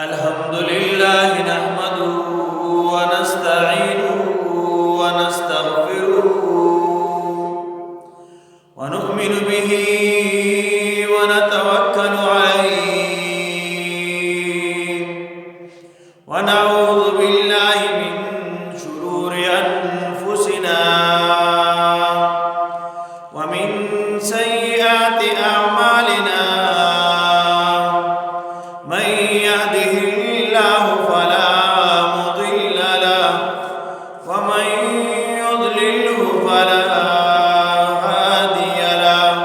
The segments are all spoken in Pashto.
अल्हम्दुलिल्लाह नहमदुहु व नस्तईनुहु व नस्तगफिरुहु व नु'मिनु बिही व नतवक्कलु अलैहि व नऊज़ु बिल्लाहि मिन शुरूरि अनफुसिना व मिन सय्यिआति अअमालिना मन यहदिहिल्लाहु फला मुदिल्ल लहु व मन युद्लिल्हु फला हादिय लहु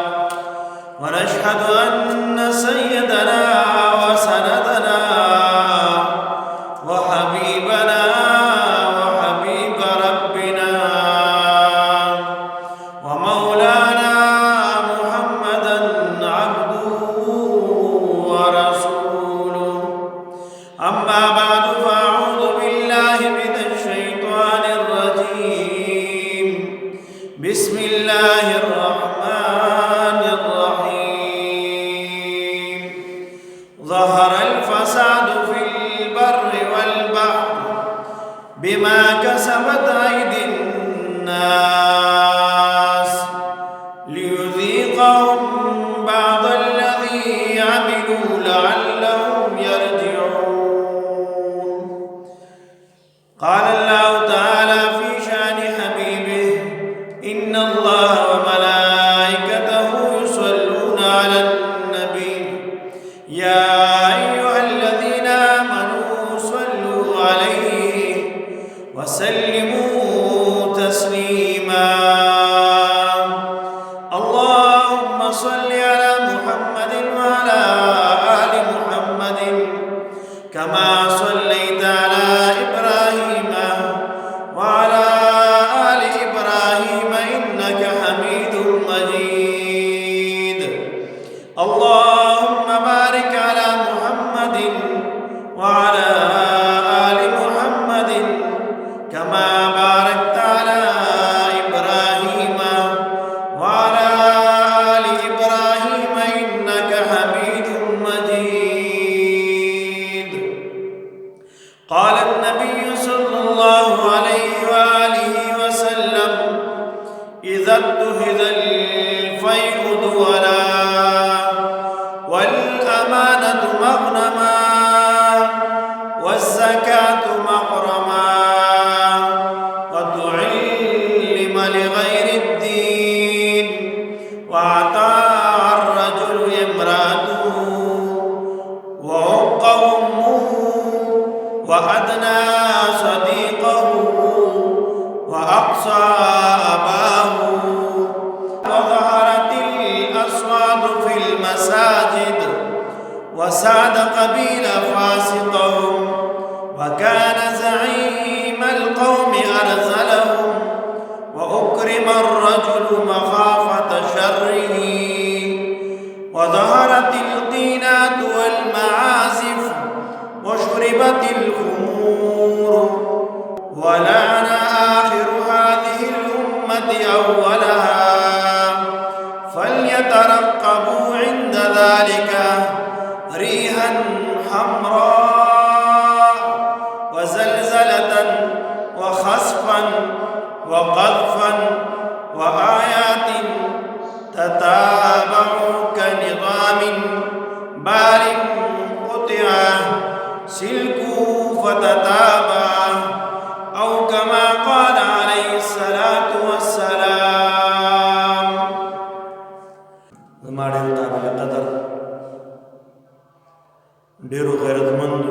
व नशहदु अन्न सय्यदना व सनदना व हबीबना व हबीब रब्बिना व मौलाना मुहम्मदन अब्दुहु व रसूलुहु अम्मा बादु फ़अऊज़ु बिल्लाहि मिनश शैतानिर रजीम बिस्मिल्लाहिर रहमानिर रहीम ज़हरल फ़सादु फ़िल बर्रि वल बहरि बिमा कसबत अयदिन नास लियुज़ीक़हुम बअदल्लज़ी अमिलू लअल्लहुम यरजिऊन قال الله تعالى في شأن حبيبه إن الله وملائكته يصلون على النبي يا أيها الذين آمنوا صلوا عليه وسلموا تسليما اللهم صل على محمد وعلى آل محمد كما صليت على إبراهيم وعلى آل إبراهيم إنك حميد مجيد اللهم بارك على محمد وعلى آل محمد كما باركت على إبراهيم وعلى آل إبراهيم إنك حميد مجيد قال النبي صلى الله عليه وآله وسلم إذا اتخذ الفيء دولا والأمانة مغنما والزكاة مغرما وتعلم لغير الدين وأعطى الرجل امرأته وعق أمه وأدنى صديقه وأقصى أباه وظهرت الأصوات في المساجد وساد قبيل فاسقهم وكان زعيم القوم أرذلهم وأكرم الرجل مخافة شره وظهرت القينات والمعازف وشربت الخمور ولعن آخر هذه الأمة أولها فليترقبوا عند ذلك ريحا حمراء وزلزلة وخسفا وقذفا وآيات تتابع كنظام بال قطع سلكه فتتابع أو كما قال عليه الصلاة والسلام हमारे काबिल कदर ढेरों गैरतमंद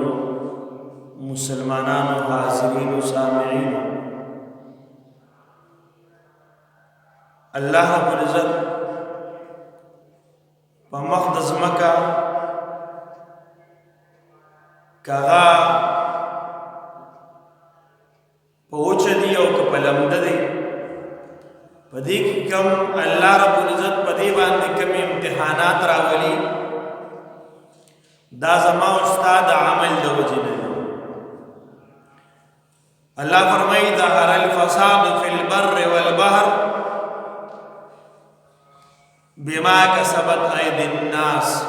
मुसलमानान हाज़िरीन सामिईन अल्लाह रब्बुल इज़्ज़त पमक़दस मक्का कगा पहुँच दी और कपलमद दी पदी की कम अल्लाह रब्बुल इज़्ज़त पदी बांध कम इम्तिहानात रावली दा ज़मा उस्ताद अमल दवजी ने अल्लाह फरमाई ज़हरल फ़साद फ़िल बर्रि वल बहर بما کسبت ایدی الناس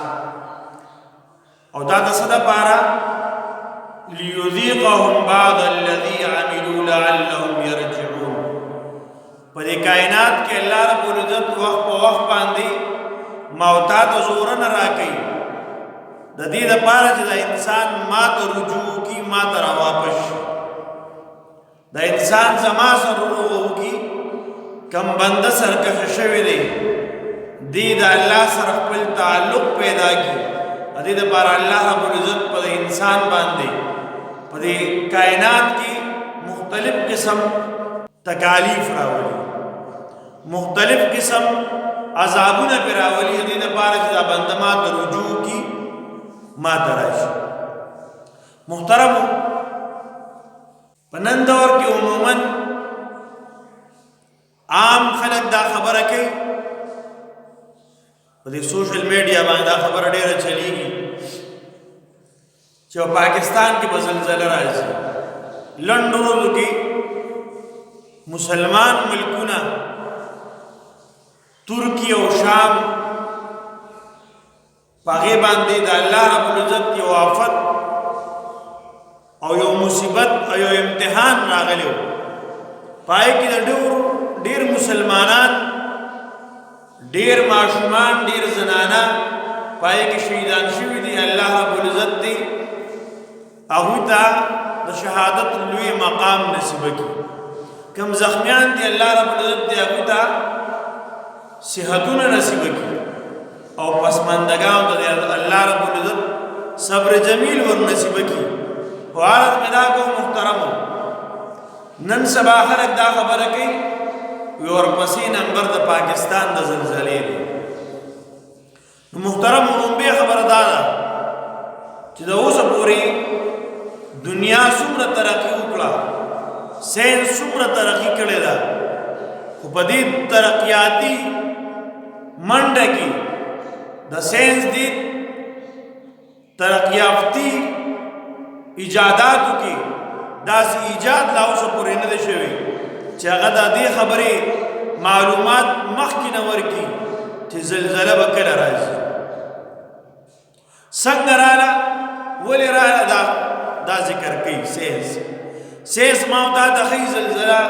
او دا څه دپاره لیذیقهم بعض الذی عملوا لعلهم یرجعون په دې کائنات کې الله رب العزت وخت په وخت باندې موتا ته زور نه راکوي د دې دپاره چې د انسان ما ته رجوع کی ما ته راواپس شي د انسان زما سره وکړي کم بنده سرکشه شوی دی دی د الله سره خپل تعلق پیدا کړي د دې دپاره الله رب العزت په انسان باندې په دې کائنات کې مختلف قسم تکالیف راولي مختلف قسم عذابونه پې راولي د دې دپاره چې دا بنده ما ته رجوع کړي ما ته راشي محترمو په نن دور کې عموما عام خلک دا خبره کوي په دې سوشل میډیا باندې دا خبره ډیره چلیږي چې پاکستان کې به زلزله راځي لنډو ورځو کې مسلمان ملکونه ترکی او شام په هغې باندې د الله رب العزت یو آفت او یو مصیبت او یو امتحان راغلی و په هغې کې د ډېر مسلمانان ډېر ماشومان ډېر زنانه په هغې کې شهیدان شوي دي الله رب العزت دی هغوی ته د شهادت لوی مقام نصیب کړي کم زخمیان دي الله رب العزت دی هغوی ته صحتونه نصیب کړي او پسماندگانو ته الله رب العزت صبر جمیل ور نصیب کړي خو حالت مې دا کوم محترمو نن سبا خلک دا خبره کوي ورپسې نمبر د پاکستان د زلزلې دی نو محترمو لومبۍ خبره دا ده چې د اوسه پورې دنیا څومره ترقي وکړه ساینس څومره ترقي کړې ده خو په دې ترقیاتي منډه کې د ساینس دې ترقیافتي ایجاداتو کې داسې ایجاد لا اوسه پورې نه دی شوی چې هغه د دې خبرې معلومات مخکې نه ورکړي چې زلزله به کله راځي څنګه راله ولې راله دا ذکر کوي ساینس ما دا د ښیي زلزله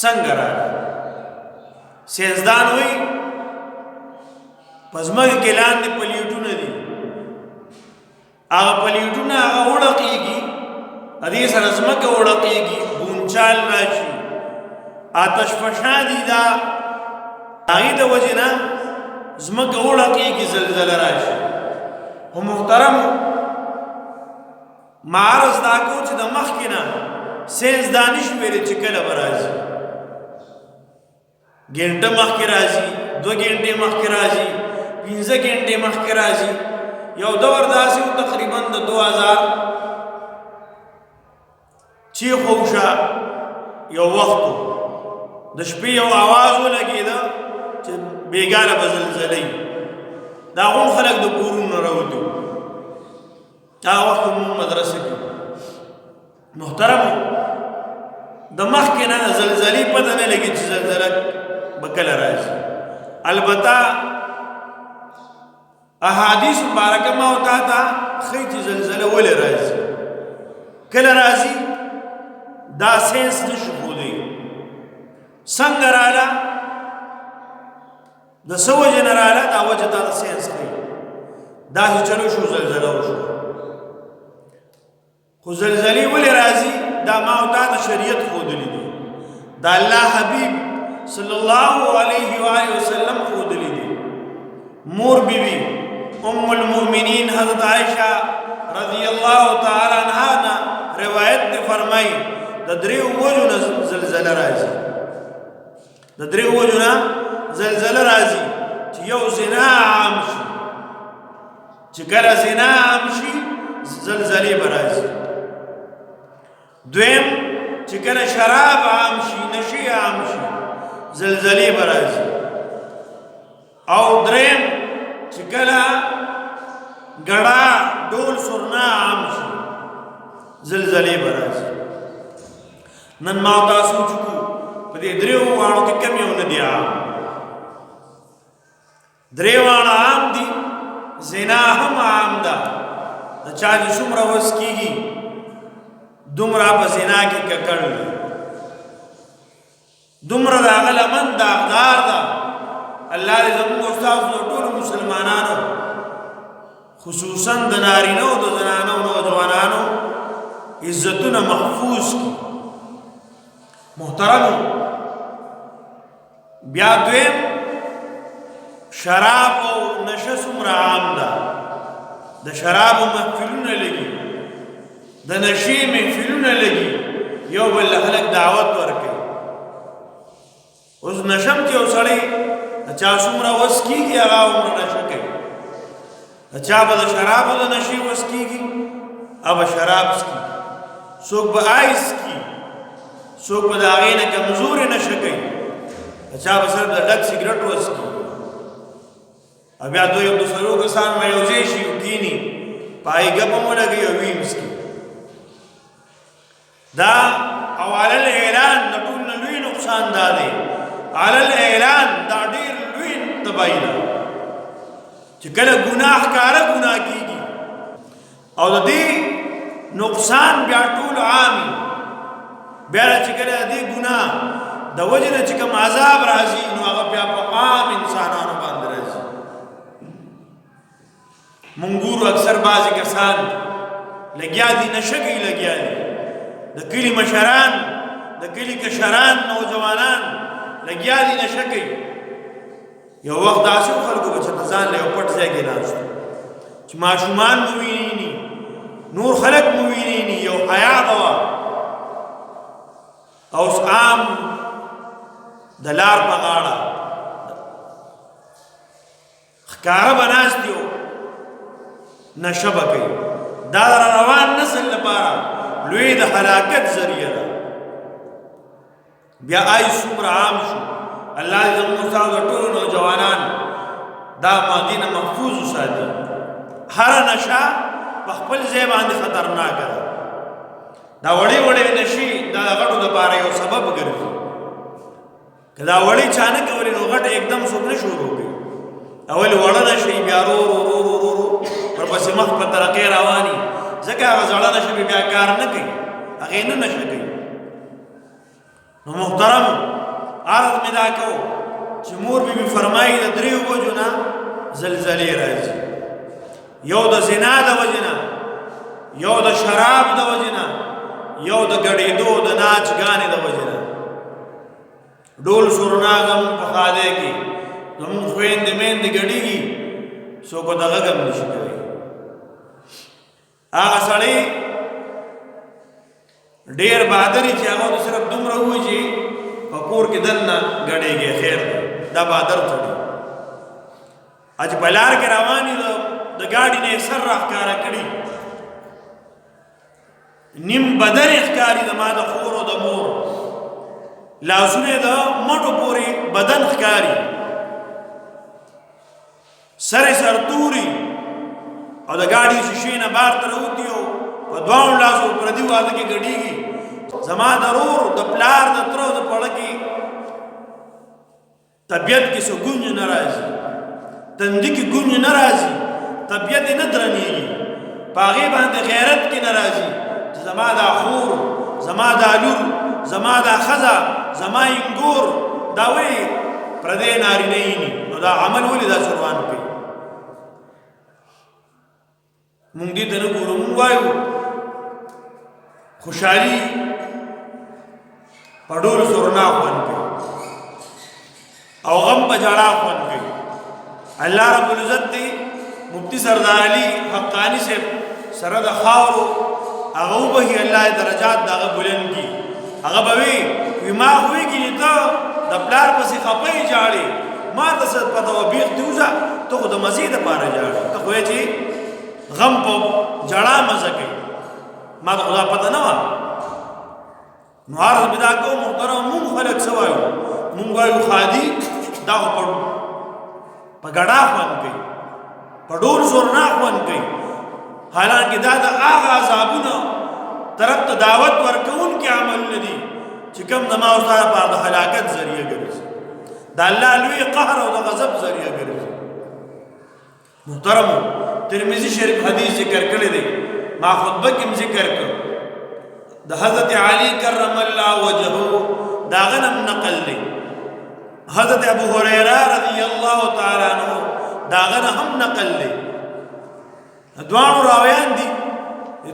څنګه راله ساینسدان وایي په ځمکه کې لاندې پلیټونه دي هغه پلیټونه هغه وړقېږي د دې سره ځمکه وړقېږي بونچال راشي آتش فشان دي دا هغې د وجې نه ځمکه وړقېږي زلزله راشي خو محترمو ما عرض دا کو چې د مخکې نه ساینسدان نشي ویلی چې کله به راځي ګنټه مخکې راځي 2 ګنټې مخکې راځي 15 ګنټې مخکې راځي یو دور داسې و تقریبا د 2000 چې خوشه یو وخت د شپې یو آواز ولګېده چې بېګانه به زلزله دا غون خلک د کورونو راوتي هغه وخت مونږ مدرسه کې محترمو د مخکې نه زلزلې پته نه لګي چې زلزله به کله راځي البته احادیث مبارکه ما وتا ته ښیي چې زلزله ولې راځي کله راځي دا ساینس نشي ښودی څنګه راله د څه وجې نه راله دا وجه تا د ساینس ښیي داسې چلو شو زلزله وشو خو زلزلې ولې راځي دا ما وتا د شریعت ښودلی دي دا الله حبیب صلی الله علیه و آله وسلم ښودلی دي مور بیبي ام المؤمنین حضرت عائشہ رضی اللہ تعالی عنہ نا روایت نے فرمائی د دریو وجو نه زلزله راځي د دریو وجو نه زلزله راځي چې یو زنا عام شي چې کله زنا عام شي زلزلې به راځي دویم چې کله شراب عام شي نشي عام شي زلزلې به راځي او دریم چې کله ګډا ډول سرنا عام شي زلزلې به راځي نن ما تاسو چکو په دې دریو واړو کې کم یو نه دی عام دریوان عام دی زنا هم عام دا دا چا چې څومره وس کیږي دومره په زنا کې ککړ دی دومره د هغه لمن داغدار ده الله دې زموږ استاد ټولو مسلمانانو خصوصا د نارینه او د زنانو نوجوانانو عزتونه محفوظ کی محترم بیا دویم شراب او نشه څومره عام ده د شرابو محفلونه لګي د نشې محفلونه لګي یو بل خلک دعوت ورکوي اوس نشم چې یو سړی چا څومره وس کېږي هغه عمره نشه کوي چا به د شرابو د نشې وس کېږي هغه شراب څکي څوک به آیس کی څوک به د هغې نه کمزورې نشه کوي چا به صرف د ډک سګرټ وس کي بیا دوی یو دوسرو کسان به یو ځای شي کیني په هغې ګپه مو لګوي او ویې مسکي دا او علی الاعلان د ټول نه لوی نقصان دا دی علی الاعلان دا ډېر لوی تباهي ده چې کله ګناه ښکاره ګناه کېږي او د دې نقصان بیا ټول عامي بیا چې کله د دې ګناه د وجې نه چې کوم عذاب راځي نو هغه بیا په عام انسانانو باندې راځي مونږ ګورو اکثر بعضې کسان لګیا دي نشه کوي لګیا دي د کلي مشران د کلي کشران نوجوانان لګیا دي نشه کوي یو وخت داسې خلکو به چې ځان له یو پټ ځای کې ناست چې ماشومان مو ویني نور خلک مو ویني یو حیا به وه او اوس عام د لار په غاړه ښکاره به ناست یو نشه به کوي دا د روان نسل لپاره لوی د هلاکت ذریعه ده بیا آی څومره عام شو الله دې زموږ ستاسو د ټولو نوجوانان دا ماضي نه محفوظ وساتي هره نشه په خپل ځای باندې خطرناکه ده دا وړې وړې نشي دا د غټو دپاره یو سبب ګرځي که دا وړې چا نه کولې نو غټ एकदम څوک نه شروع کوي اول وړه نشي بیا رو رو رو رو رو ورپسې مخ په ترقۍ رواني ځکه هغه زړه نشه بیا کار نه کوي هغې نه نشه کوي نو محترم عرض مې دا کوو چې مور بیبي فرمایي د دریو بجو نه زلزلې راځي یو د زنا د وجې نه یو د شراب د وجې نه یو د ګډېدو د ناچ ګانې د وجې نه ډول سورنا زموږ په خاده کې زموږ خویندې میندې ګډېږي څوک دغه غم نشي کوي هغه سړی ډېر بهادري چې هغه صرف دومره ووایي چې په کور کې دننه ګډېږي خیر دی دا بهادر سړی چې په لار کې روان وي د ګاډي نه یې سر راښکاره کړي نیم بدن یې ښکاري زما د خور او د مور لاسونه یې د مټو پورې بدن ښکاري سر یې سرتوري او د ګاډي شیشې نه بار ته راوتي او په دواړو لاسو پردي واده کې ګډېږي زما د رور د پلار د تره د پړه کې طبیعت کې څه ګونج نه راځي تندي کې ګونج نه راځي طبیعت یې نه درنېږي په هغې باندې غیرت کې نه راځي چې زما دا خور زما دا لور زما دا ښځه زما انګور دا ولې پردی نارینه یې نو دا عمل ولې داسې روان کوي مونږ دې ته نه ګورو مونږ وایو خوشحالي په ډول سورنا خوند کوي او غم په ژړا خوند کوي الله رب العزت دې مفتی سردار علي حقاني صاحب سره د خاورو هغه وبهي الله درجات د هغه بلند کړي هغه به وي ما وایي چې ته د پلار پسې خپې جاړې ما ته څه پته وه بیخ دې وځه ته خو د مزې دپاره جاړې ته خو یې چې غم په جړا مزه کوي ما ته خدا پته نه وه نو عرض مې دا کوم محترم مونږ خلک څه وایو مونږ وایو خادي دا خو په ګډا خوند کوي په ډول زورنا خوند کوي حالانکه دا د هغه عذابونو طرف ته دعوت ورکوونکي عمل نه دي چې کوم زما او ستا لپاره د هلاکت ذریعه ګرځي د الله لوی قهر او د غضب ذریعه ګرځي محترم ترمذی شریف حدیث ذکر کړی دی ما خطبه کې ذکر کړ د حضرت علی کرم الله وجهه دا غنم نقل دی حضرت ابو هريره رضی الله تعالی عنہ دا غنم هم نقل دی دوانو راویان دي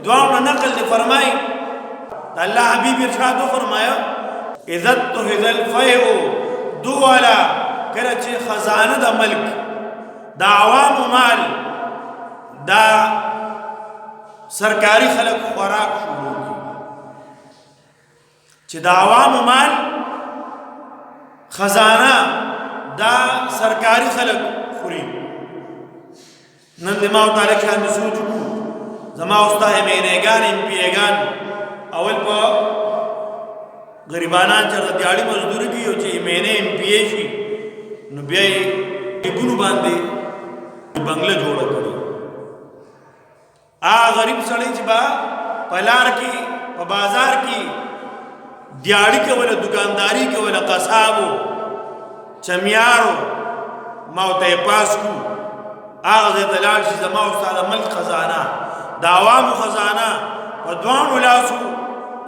دوانو نقل دی فرمای الله حبیب ارشاد فرمایا اذا تهذ الفيء دولا کله چې خزانه د ملک دا عوام مال دا سرکاری خلق خوراک شروع کی چې دا عوام مال خزانه دا سرکاری خلق خوري نن دماغ تعالی شان سوچ کو زما استاد مینهګان ام پی ایګان اول په غریبانان چې دیاړي مزدوري کوي چې مینه ام پی ای شي نو بیا یې ګونو باندې بنگله جوړ کړی غریب سړی چې با پلار کې په بازار کې دیاړي کوله دکانداری کوله قصابو چمیارو موته پاس کو هغه دلال چې زما استاد ملک خزانه د عوامو خزانه په دوانو لاسو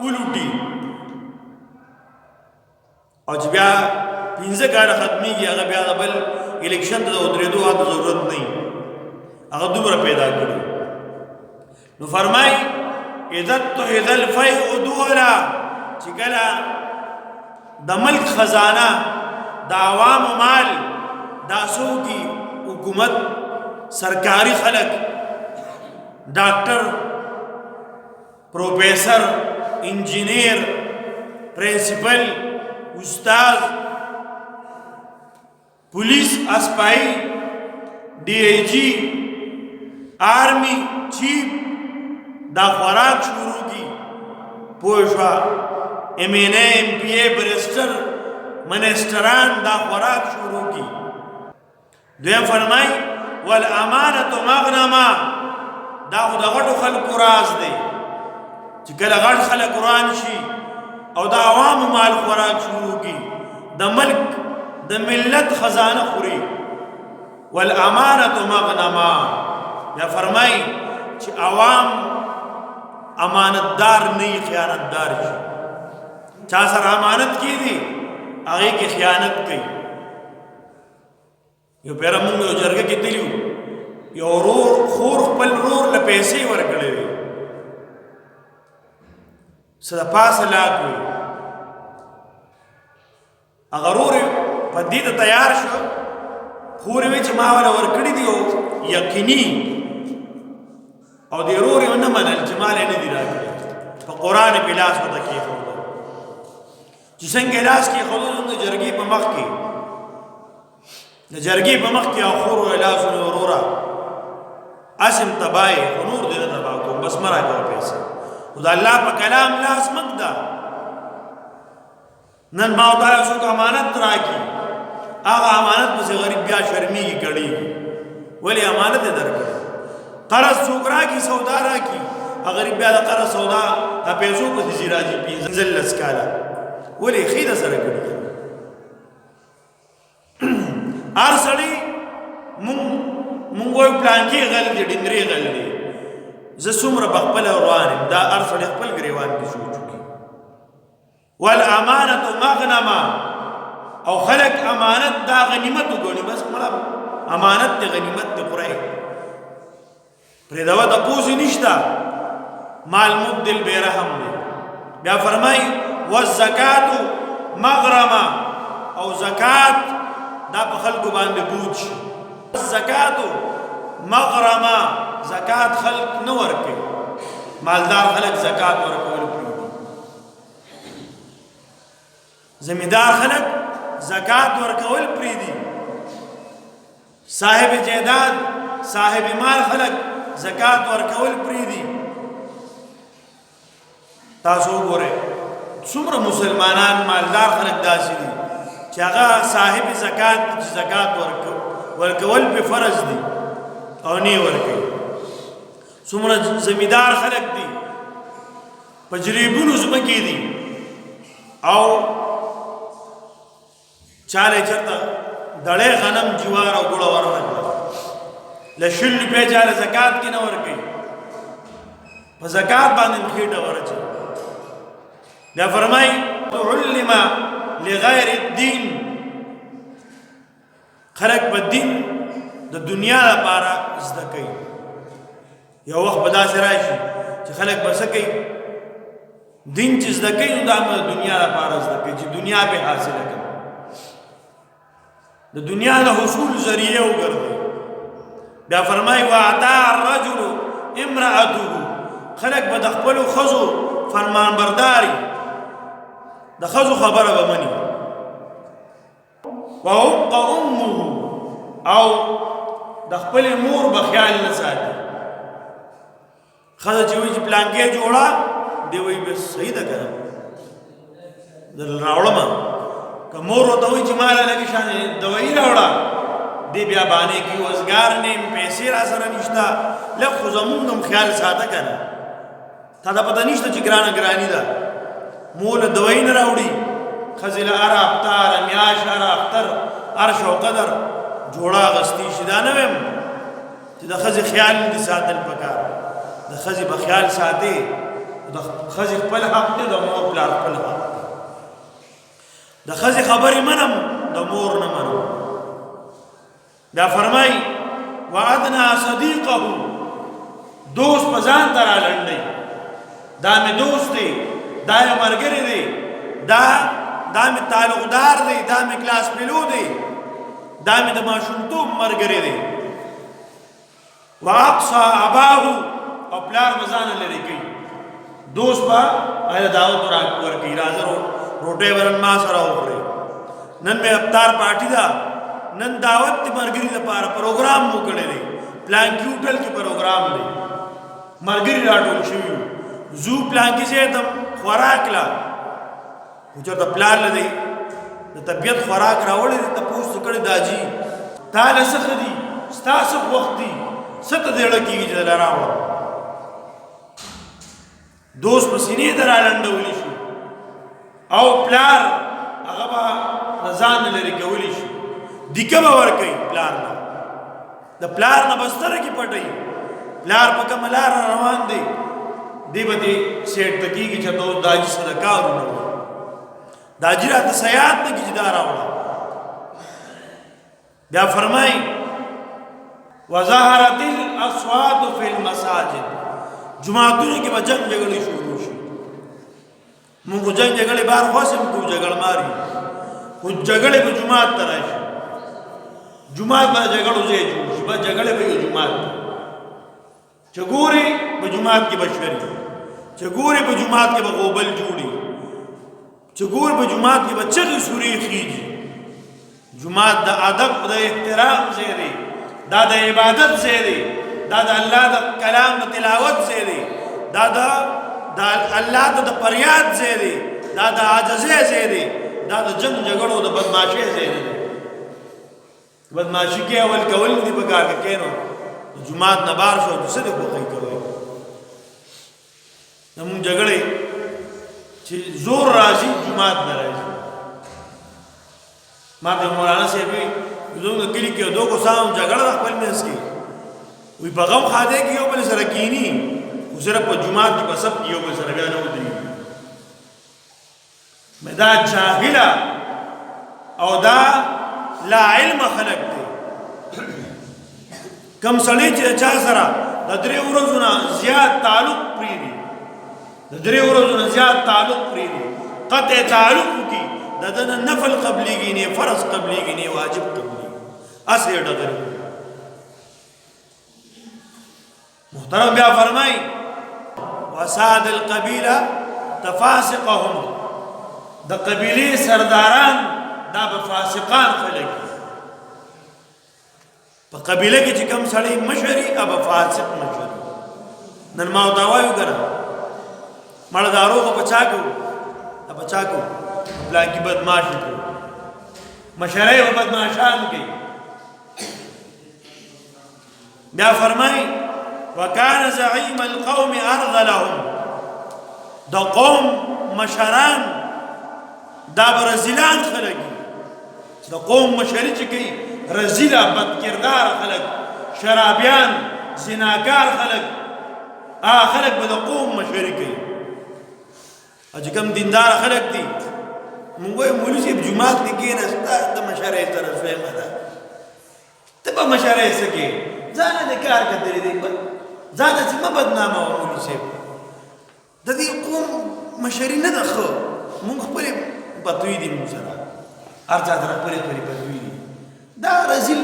ولوټي او چې بیا 15 کال ختميږي هغه بیا بل الیکشن ته درېدو هغه ضرورت نه هغه دومره پیدا کړو نو فرمای اذا تهذ الفيء دولا چې کله د ملک خزانه د عوام مال داسو کی حکومت سرکاری خلق ډاکټر پروفیسر انجینیر پرنسپل استاد police اسپائی D I G army chief دا خوراک شروع کی پوشوا ایم این اے ایم پی اے برسٹر منسٹران دا خوراک شروع کی دویم فرمائی والامانت مغنما دا خود غټو خلق راز دی چې کله غټ خلق قرآن شي او دا عوام مال خوراک شروع کی دا ملک د ملت خزانه خوري والامانه مغنما یا فرمای چې عوام امانتدار نه خیانتدار شي چا سره امانت کی دي هغه کې خیانت کوي یو پیر موږ یو جرګه کې تلیو یو خور خپل رور له پیسې ورکړې سره پاسه لاګوي هغه رور په دې ته تیار شو خورې وی چې ما ولا ورکړې دی یقیني او دې رور یې نه منل چې مال نه دی راکړي په قران په لاس وته کې خو چې څنګه لاس کې خو د جرګې په مخ کې د جرګې په مخ کې اخور لاس ورورا اسم تبای نور دې تبا کوم بس مرا کوي پیسې خدای الله په کلام لاس مقدا نن ما تعالی سو امانت راکی هغه امانت په غریب بیا شرمېږي کړي ولی امانت درکړي قرض سوګرا کی سودا راکی غریب بیا د قرض سودا د پیسو په زیراجی پینځل لسکاله ولی خیره سره کړي ار سړی مونږ وای پلان کې غل دي ډنګري غل دي ز څومره بخپل روان دا ار سړی خپل غریوان کې سوچ والامانه مغنما او خلق امانت دا غنیمت وګڼي بس مړه امانت ته غنیمت ته پرای پر دا د پوزي نشتا مال مبدل برحم دی بیا فرمای والزکات مغرما او زکات دا په خلق باندې بوج زکات مغرما زکات خلق نه ورکي مالدار خلق زکات ورکول زمیندار خلق زکات ورکول پریدي صاحب جیداد صاحب مال خلق زکات ورکول پریدي تاسو ګوره څومره مسلمانان مالدار خلق داسي دي چې هغه صاحب زکات ورکول په فرض دي او نه ورکوي څومره زمیندار خلق دي پجریبونو زمکې دي او چاله چرته دړې غنم جوار او ګوړه ورنه لشل روپے چاله زکات کې نه ورکوي په زکات باندې خېټه ورچي بیا فرمای علم لغیر الدین خلق په دین د دنیا لپاره زده کوي یو وخت به داسې راشي چې خلک به څه کوي دین چې زده کوي نو دا د دنیا لپاره زده کوي چې دنیا به حاصله کړي د دنیا د حصول ذریعه وګرځي بیا فرمایي واطاع الرجل امرأته خلق به د خپلو ښځو فرمانبرداري د ښځو خبره به مني وحق امه او د خپلې مور به خیال نه ساتي ښځه چې وایي چې پلانکې جوړه دی وایي بس صحیح ده که نه دل راوړمه که مور ورته وایي چې ماله لږې شانې دوایي راوړه دی بیا بانې کوي وزګار نه یم پیسې را سره نشته لږ خو زمونږ هم خیال ساته که نه تا ته پته نشته چې ګرانه ګراني ده مور له دوایي نه راوړي ښځې له هره هفته هره میاشت هره اختر هر شو قدر جوړه اغوستي شي دا نه ویم چې د ښځې خیال نه دي ساتل پکار د ښځې به خیال ساتي د ښځې خپل حق دی د مور پلار خپل حق دی د ښځې خبرې منم د مور نه منم بیا فرمایي وادنا صدیقه دوست په ځان ته رالنډوي دا مې دوست دی دا مې ملګری دی دا مې تعلقدار دی دا مې کلاس فیلو دی دا مې د ماشومتوب ملګری دی واقصى اباه او پلار به ځانه لرې کوي دوست به هله دعوت ورکوي راځه روټۍ به نن ما سره وخورې نن مې افطار پارټي ده نن دعوت دی ملګري دپاره پروګرام مو کړی دی پلانکي هوټل کې پروګرام دی ملګري راټول شوي زو پلانکي ځای ته خوراک لا خو چېرته پلار له دی د طبیعت خوراک راوړی دی تپوس کړی داجي تا له څه ښه دي ستا څه وخت دي څه ته زړه کېږي چې دله راوړم دوست په سینې ته رالنډولی شي او پلار هغه به له ځان نه لرې کولی شي دیکه به ورکوي پلار نه د پلار نه به سترګې پټوي پلار په کومه لاره روان دی دی به دې سیټ ته کېږي چې ته داجي سره کارونه وي داجي راته سیاد نه کېږي دا راوړه بیا فرمایي وظهرت الاصوات فی المساجد جماعتونو کې به جنگ جګړې شروع شي موږ جنگ جګړې بار خوښ هم کوو جګړه ماري خو جګړې به جماعت ته راشي جماعت به جګړو ځای جوړ شي به جګړې به یو جماعت چې ګوري په جماعت کې به شری چې ګوري په جماعت کې به غوبل جوړي چې ګوري په جماعت کې به چغې سورې خېږي جماعت د ادب د احترام ځای دی دا د عبادت ځای دی دا د الله د کلام د تلاوت ځای دی دا د الله د فریاد ځای دی دا د عاجزۍ ځای دی دا د جنگ جګړو د بدمعاشۍ ځای دی بدمعاشي کې اول کول نه دي پکار کې کینو جماعت نه بار شو څه دې کوي کوي نو جګړې چې زور راځي جماعت نه راځي ما ته مولانا صاحب زموږ کلی کې دوه کوسان جګړه خپل منځ کې وی په غم خاده کې یو بل سره کینی خو صرف په جماعت کې بسب کې یو بل سره بیا نه ودري مدا جاهله او دا لا علم خلق دی کم سړی چې چا سره د درې ورځو نه زیات تعلق پریږدي د درې ورځو نه زیات تعلق پریږدي قطع تعلق وکړي د ده نه نفل قبلېږي نه فرض قبلېږي نه واجب قبلېږي هسې یې ډغري محترم بیا فرمایي وساد القبیله تفاسقهم د قبیلې سرداران دا به فاسقان خلک په قبیله کې چې کوم سړی مشري هغه فاسق مشري نن ما ورته وایو که نه مړه د اروغه بچا کوو بچا کوو پلانکي بدماشي کوو مشرۍ به بدماشان کوي بیا فرمایي وکان زعیم القوم ارذلهم د قوم مشران دا به رزیلان خلک د قوم مشري چې کوي رزیله بد کردار خلک شرابیان زناکار خلق خلق به د قوم مشري کوي او چې کوم دیندار خلق دي موږ وایو مولوي صاحب جومات کې کېناسته د مشرۍ سره فهمه ده ته په مشرۍ څه کې ځانه د کار کتلی دی ځان داسې مه بدنامه وه مولوي صاحب د دې قوم مشري نه ده ښه مونږ خپلې بدوي دي مونږ سره هر چا سره خپلې خپلې بدوي دي دا رزیل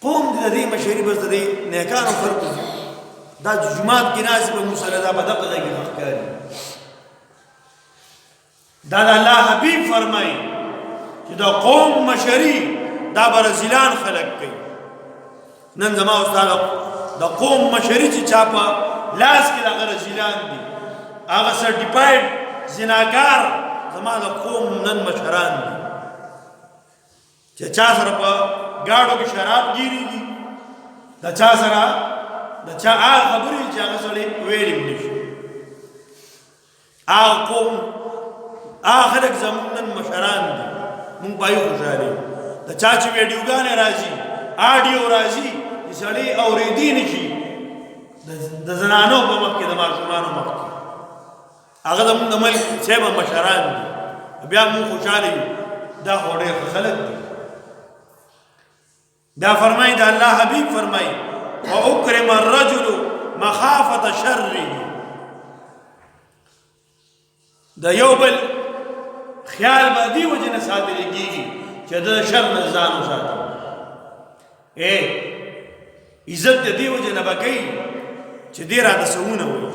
قوم دي د دې مشري بس د دې نیکانو خلقو دا جومات کې ناست به مونږ سره دا په دغه ځای کې ښکاري دا د الله حبیب فرمایي چې د قوم مشري دا به رزیلان خلق کوي نن زما استاد د قوم مشري چې چا په لاس کې دغه رزیلان دي هغه سرټیفاید زناکار زما د قوم نن مشران دي چې چا سره په ګاډو کې شراب ګیرېږي د چا سره د چا هغه خبرې چې هغه سړی ویلې هم نشي هغه قوم هغه خلک زموږ نن مشران دي مونږ پایو خوشحالي د چا چې ویډیوګانې راځي آډیو راځي چې سړی اورېدی نشي د زنانو په مخ کې د ماشومانو مخ کې هغه زموږ د ملک صاحب مشران دي بیا مونږ خوشحاله یو دا خو ډېر خلک دي دا فرمایي د الله حبیب فرمایي واکرم الرجل مخافة شره د یو بل خیال به دې وجې نه ساتلی کېږي چې د شر نه ځان وساتم عزت د دې وجې نه به کوي چې دې راته څه ونه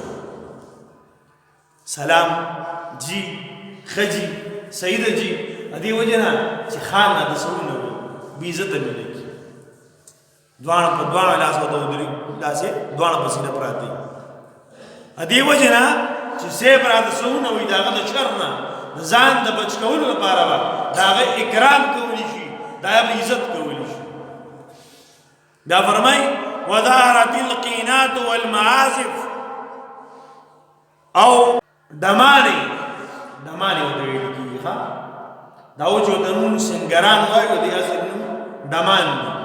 سلام جی خجی سیده جی دې وجې نه چې خان راته څه ونه وي بې عزته مې لګي دواړه په دواړه لاسه ورته ودرېږي لاسې دواړه په سینه پراته دي دې وجې نه چې صاحب راته څه ونه وي د هغه د شر نه د ځان د بچ کولو لپاره به د هغه اکرام کولی شي د هغه عزت کولی شي دا فرمایي وظهرت القینات والمعازف او دمانې ورته ویل کېږي ښه دا و چې ورته مونږ سنګران وایو د اصل نوم دمان دی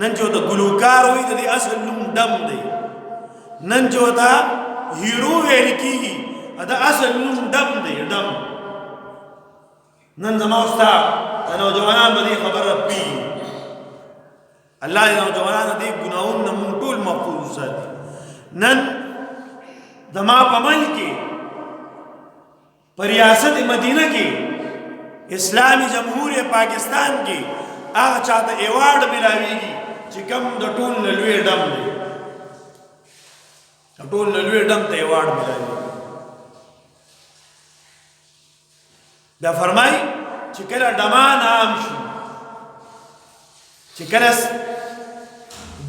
نن چې ورته ګلوکار وایي د دې اصل نوم دم دی نن چې ورته هیرو ویل کېږي دا اصل نوم دم دی دم نن زما استاد د نوجوانان به دې خبره پوهېږي الله دې نوجوانان دې ګناهونو نه مونږ ټول محفوظ وساتي نن زما په ملک کې په ریاست مدینه کې اسلامی جمهوریه پاکستان کې هغه چاته ایوارډ ملاویږي چې کوم د ټول نه لوی ډم دی د ټول نه لوی ډم ته ایوارډ ملاویږي دا فرمایي چې کله ډمان عام شي چې کله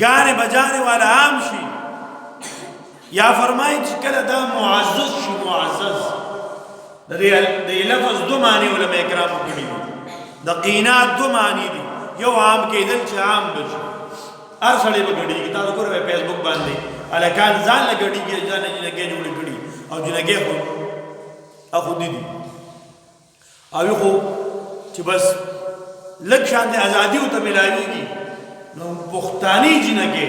ګانې بجانې والا عام شي یا فرمایي چې کله دا معزز شي معزز د دې لفظ دو معنی علماء کرامو کړي دي د قینات دو معنی دي یو عام کېدل چې عام بشي هر سړی به ګډېږي تاسو ګورئ فیسبوک باندې هلکان ځان له ګډېږي ځان له جنګې جوړې کړي او جنګې خو دي او خو چې بس لږ شان د ازادي ورته میلاویږي نو پښتاني جنګې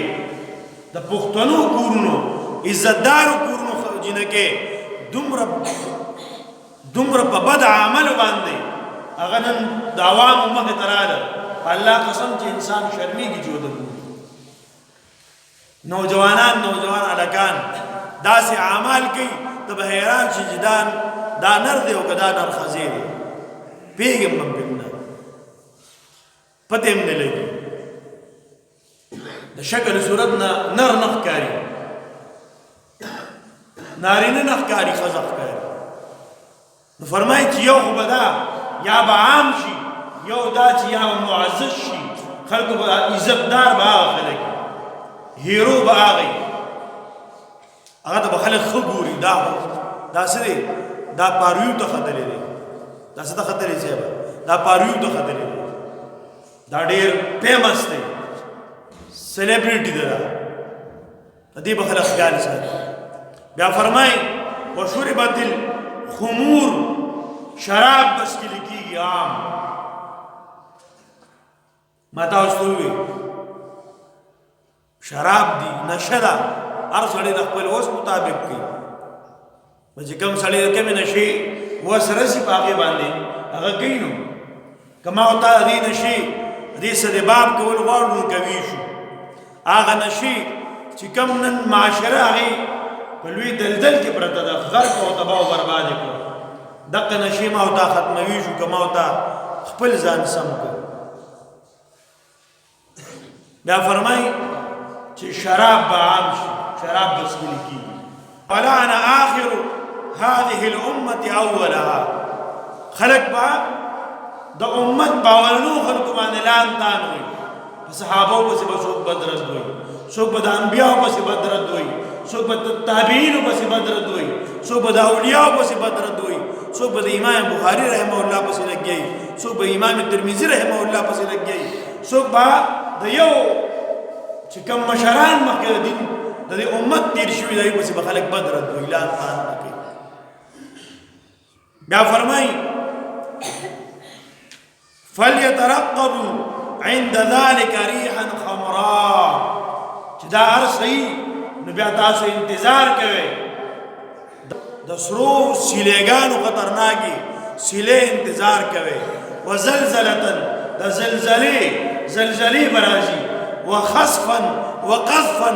د پښتنو کورونو عزتدارو کورونو جنګې دومره په بد عمل باندې هغه نن د عوامو مخې ته راغله الله قسم چې انسان شرمېږي چې ورته ګوري نوجوان هلکان داسې اعمال کوي ته به حیران شي چې دا نر دی او که دا نر ښځې دی پوهېږم به پرې نه پته هم نه لګي د شکل صورت نه نر نه ښکاري نارینه نه ښکاري ښځه ښکاري نو فرمایي چې یو خو به دا یا به عام شي یو دا چې یا به معزز شي خلکو به عزتدار به هغه خلک هیرو به هغه هغه ته به خلک ښه ګوري دا څه دی دا پارویو ته ختلی دی دا څه ته ختلی صاحب دا پارویو ته ختلی دی دا ډېر فیمس دی سیلیبریټي دی دا د دې به خلک خیال ساتي بیا فرمایي وشربت الخمور شراب بس کې لیکيږي عام ما تاسو وی شراب دی نشه ده هر سړی د خپل وس مطابق کوي چې کوم سړی د کومې نشې وس رسي په هغې باندې هغه کوي نو که ما ورته دې نشې دې سدباب کول غواړو نو کوي شو هغه نشې چې کوم نن معاشره هغې په لوی دلدل کې پرته ده غرق او تباه او برباد یې کړو دغه نشې ما ورته ختموي شو که ما ورته خپل ځان سم کړو بیا فرمایي چې شراب به عام شي شراب به څښل کېږي ولعن آخر هذه الأمة أولها خلق با د امت باورنو خلق باندې لان تان وي صحابه پسې به څوک بدرت وي څوک به د انبیاء پسې بدرت وي څوک به د تابعین پسې بدرت وي څوک به د اولیاء پسې بدرت وي څوک به د امام بخاری رحمه الله پسې لګي څوک به امام ترمذی رحمه الله پسې لګي څوک به د یو چې کوم مشران مخکې د دین د امت تیر شوي دی پسې به خلک بدرت وي لان تان کوي بیا فرمایي فليترقبوا عند ذلك ريحا خمراء چې دا هر صحیح نو بیا تاسو انتظار کوئ د سرو سیلېګانو خطرناکې سیلې انتظار کوئ وزلزلة د زلزلې به راځي وخسفا وقذفا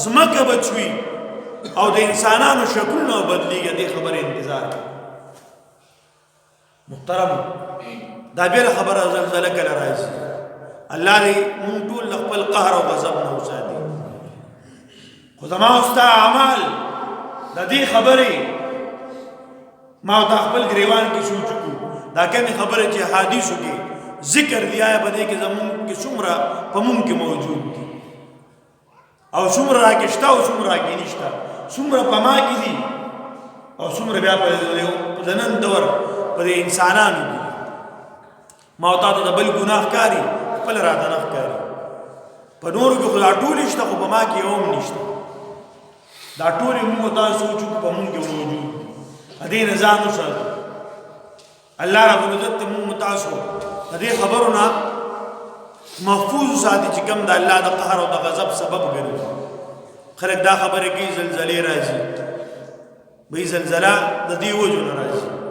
ځمکه به چوي او د انسانانو شکلونه بدلیږي دې خبرې انتظار کوئ محترم دا بیل خبره زلزله کله راځي الله دې مونږ ټول خپل قهر او غضب نه وساتي خو زما او ستا اعمال د دې خبرې ما او خپل ګریوان کې سوچ کو دا کومې خبرې چې حدیثو کې ذکر دی آیا باندې کې زمون کې څومره په مونږ کې موجود دي او څومره راکشته او څومره راکې نشته څومره په ما کې دي او څومره بیا په نن دور په انسانانو دي ما او تاسو د بل ګناه کاری خپل راته نه ښکاري په نورو کې خو دا ټول شته خو په ما کې یو هم نشته دا ټول موږ تاسو سوچو په موږ کې موجود دي دې نه ځان وساتو الله رب العزت موږ تاسو دې خبرونه محفوظ ساتي چې کوم د الله د قهر او د غضب سبب ګرځي خلک دا خبره کوي زلزلې راځي وې زلزلہ د دې وجه نه راځي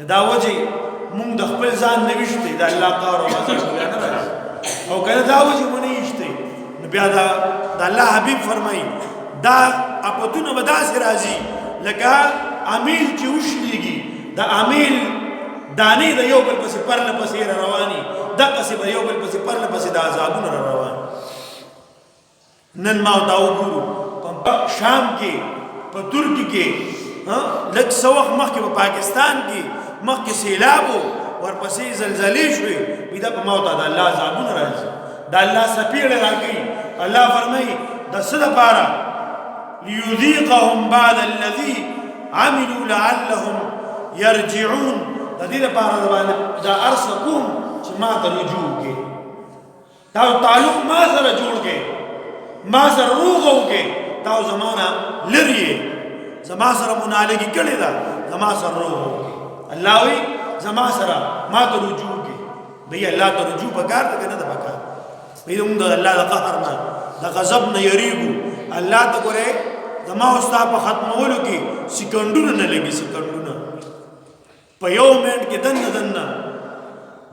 دا وجه مونږ د خپل ځان نه وشته د الله قهر او غضب بیا نه راځي او کله دا وجه مونږ نه وشته نو بیا دا د الله حبیب فرمایي دا اپتونه به داسې راځي لکه امیل چې وشلېږي د امیل دانې د یو بل پسې پرله پسې رواني دقسې به یو بل پسې پرله پسې د عذابونه روان نن ما دا وګورو په شام کې په ترکی کې لږ څه وخت مخکې په پاکستان کې مخکې سیلابو ورپسې زلزلې شوې دا په ما ته د الله عذابونه راځي د الله څپېړې راکوي الله فرمایي د څه دپاره ليذيقهم بعد الذي عملوا لعلهم يرجعون د دې لپاره دا ارسه کوم چې ما ته رجوع کې دا تعلق ما سره جوړ کې ما سره روغ وکې دا زمانہ لري زما سره منالګي کړي دا زما سره روغ وکې الله وی زما سره ما ته رجوع کې دی الله ته رجوع پکار ته نه ده پکار وی موږ د الله د قهر نه د غضب نه یریږو الله ته ګوره زما او ستا په ختمولو کې سکندونه نه لګي سکندونه په یو منټ کې دنه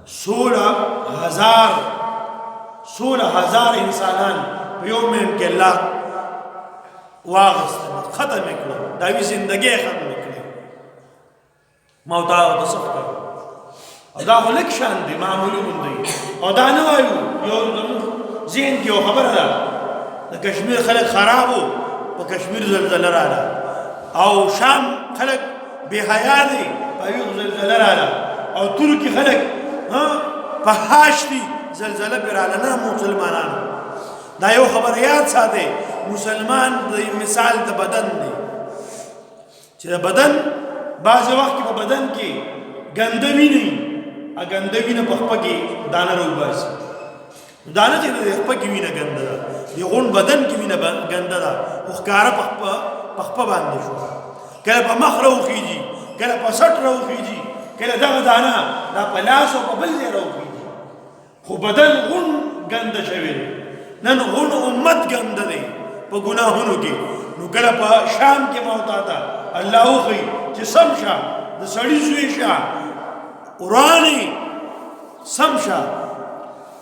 16,000 انسانان په یو منټ کې الله واغستل ختم کړو دا وی زندګي ختم کړو موت او تصف کړو او دا ولک شان دي معمولی مونږ او دا نه وایو یو زین کې خبره ده د کشمیر خلک خرابو په کشمیر زلزلہ رااله او شام خلک بے حیا دي په یو زلزلہ رااله او ترکی خلک په هاشتي زلزلہ پیراله نه مسلمانانو دا یو خبر یاد ساته مسلمان د مثال د بدن دی چې د بدن بعض وخت په بدن کې ګندوی نه اګندوی نه په خپل کې دانه روباسي دانه چې د خپل کې وینه ګنده ده دی غون بدن کې وینه ګنده ده او ښکارا په خپل باندې شو کله په مخ راوخیږي کله په سټ راوخیږي کله دغه دانه دا په لاس او په بل ځای راوخیږي خو بدن غون ګنده شوی نن غون امت گند دی په ګناهونو کې نو کله په شام کې موتا تا الله خو چې سم شه د سړی زوی شه قرآنی سم شه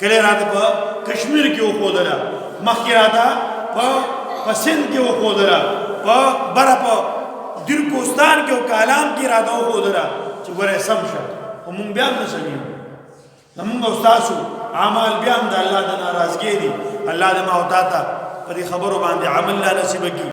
کله راته په کشمیر کې وخودله مخکې راته په سند کې وخودله په بره په دیر کوستان کې او کالام کې راته وخودله چې ګوره سم شه خو مونږ بیا هم نه سمېږو زمونږ او ستاسو اعمال بیا هم د الله د ناراضګۍ دي الله دې ما او تا ته په دې خبرو باندې عمل لا نصیب کړي